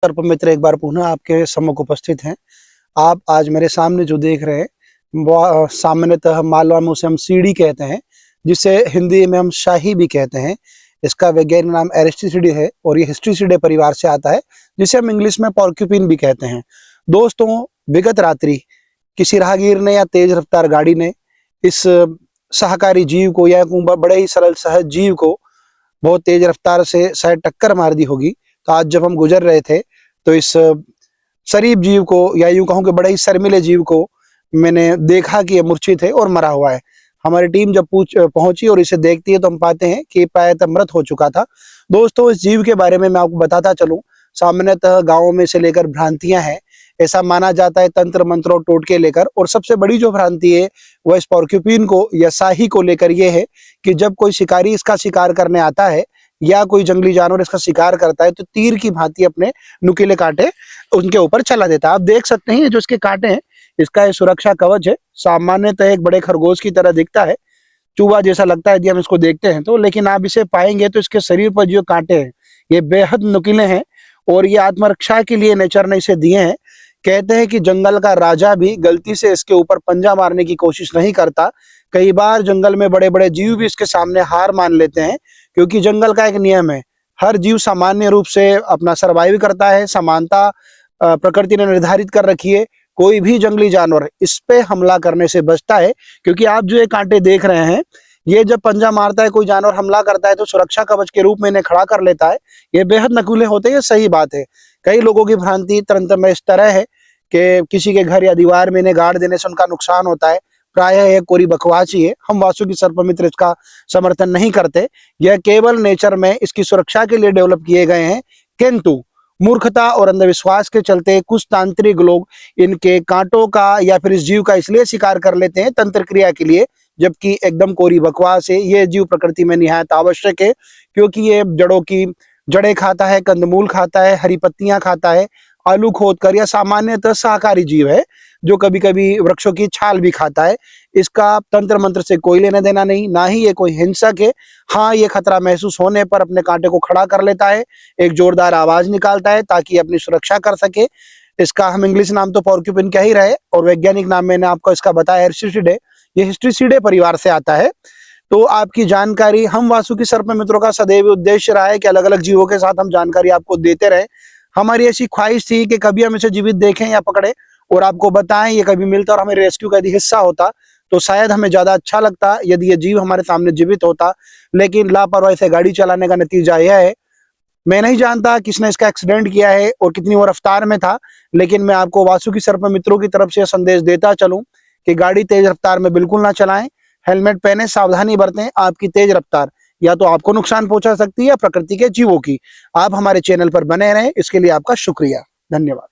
सर्प मित्र एक बार पुनः आपके सम्मुख उपस्थित हैं। आप आज मेरे सामने जो देख रहे हैं वो सामान्यतः मालवा में उसे हम सीढ़ी कहते हैं, जिसे हिंदी में हम शाही भी कहते हैं। इसका वैज्ञानिक नाम एरिस्टिसिडे है और ये हिस्ट्रीसिडे परिवार से आता है, जिसे हम इंग्लिश में पॉर्क्यूपिन भी कहते हैं। दोस्तों, विगत रात्रि किसी राहगीर ने या तेज रफ्तार गाड़ी ने इस शाकाहारी जीव को या बड़े ही सरल सहज जीव को बहुत तेज रफ्तार से शायद टक्कर मार दी होगी। तो आज जब हम गुजर रहे थे तो इस शरीफ जीव को या यूं कहूं कि बड़े ही शर्मिले जीव को मैंने देखा कि ये मूर्छित है और मरा हुआ है। हमारी टीम जब पहुंची और इसे देखती है तो हम पाते हैं कि प्रायतः मृत हो चुका था। दोस्तों, इस जीव के बारे में मैं आपको बताता चलूं। सामान्यतः गाँवों में से लेकर भ्रांतियां हैं, ऐसा माना जाता है तंत्र मंत्र और टोटके लेकर। और सबसे बड़ी जो भ्रांति है वह इस पॉर्क्यूपिन को या शाही को लेकर ये है कि जब कोई शिकारी इसका शिकार करने आता है या कोई जंगली जानवर इसका शिकार करता है तो तीर की भांति अपने नुकीले कांटे उनके ऊपर चला देता है। आप देख सकते हैं ये जो इसके कांटे हैं, इसका ये सुरक्षा कवच है। सामान्यतः एक बड़े खरगोश की तरह दिखता है, चूहा जैसा लगता है यदि हम इसको देखते हैं तो, लेकिन आप इसे पाएंगे तो इसके शरीर पर जो कांटे हैं ये बेहद नुकीले हैं और ये आत्मरक्षा के लिए नेचर ने इसे दिए हैं। कहते हैं कि जंगल का राजा भी गलती से इसके ऊपर पंजा मारने की कोशिश नहीं करता। कई बार जंगल में बड़े बड़े जीव भी इसके सामने हार मान लेते हैं, क्योंकि जंगल का एक नियम है, हर जीव सामान्य रूप से अपना सर्वाइव करता है। समानता प्रकृति ने निर्धारित कर रखी है। कोई भी जंगली जानवर इस पे हमला करने से बचता है, क्योंकि आप जो ये कांटे देख रहे हैं ये जब पंजा मारता है, कोई जानवर हमला करता है तो सुरक्षा कवच के रूप में इन्हें खड़ा कर लेता है। ये बेहद नकुले होते हैं, ये सही बात है। कई लोगों की भ्रांति तंत्र में इस तरह है कि किसी के घर या दीवार में इन्हें गाड़ देने से उनका नुकसान होता है। प्रायः यह कोरी बकवास ही है। हम वासुकी सर्पमित्र इसका समर्थन नहीं करते। यह केवल नेचर में इसकी सुरक्षा के लिए डेवलप किए गए हैं, किंतु मूर्खता और अंधविश्वास के चलते कुछ तांत्रिक लोग इनके कांटों का या फिर इस जीव का इसलिए शिकार कर लेते हैं तंत्र क्रिया के लिए, जबकि एकदम कोरी बकवास है। ये जीव प्रकृति में निहायत आवश्यक है, क्योंकि ये जड़ों की जड़ें खाता है, कंदमूल खाता है, हरी पत्तियां खाता है, आलू खोदकर, या सामान्यतः शाकाहारी जीव है जो कभी कभी वृक्षों की छाल भी खाता है। इसका तंत्र मंत्र से कोई लेना देना नहीं, ना ही ये कोई हिंसक है। हाँ, ये खतरा महसूस होने पर अपने कांटे को खड़ा कर लेता है, एक जोरदार आवाज निकालता है ताकि अपनी सुरक्षा कर सके। इसका हम इंग्लिश नाम तो पॉर्क्यूपिन कह ही रहे और वैज्ञानिक नाम मैंने आपको इसका बताया एरिस्टिसिडे। ये हिस्ट्रीसिडे परिवार से आता है। तो आपकी जानकारी, हम वासुकी सर्प मित्रों का सदैव उद्देश्य रहा है कि अलग अलग जीवों के साथ हम जानकारी आपको देते रहे। हमारी ऐसी ख्वाहिश थी कि कभी हम इसे जीवित देखें या पकड़े और आपको बताएं, ये कभी मिलता और हमें रेस्क्यू का यदि हिस्सा होता तो शायद हमें ज्यादा अच्छा लगता यदि ये जीव हमारे सामने जीवित होता। लेकिन लापरवाही से गाड़ी चलाने का नतीजा यह है। मैं नहीं जानता किसने इसका एक्सीडेंट किया है और कितनी वो रफ्तार में था, लेकिन मैं आपको वासुकी सर्प मित्रों की तरफ से संदेश देता चलूं कि गाड़ी तेज रफ्तार में बिल्कुल ना चलाएं, हेलमेट पहने, सावधानी बरतें। आपकी तेज रफ्तार या तो आपको नुकसान पहुंचा सकती है या प्रकृति के जीवों की। आप हमारे चैनल पर बने रहें, इसके लिए आपका शुक्रिया। धन्यवाद।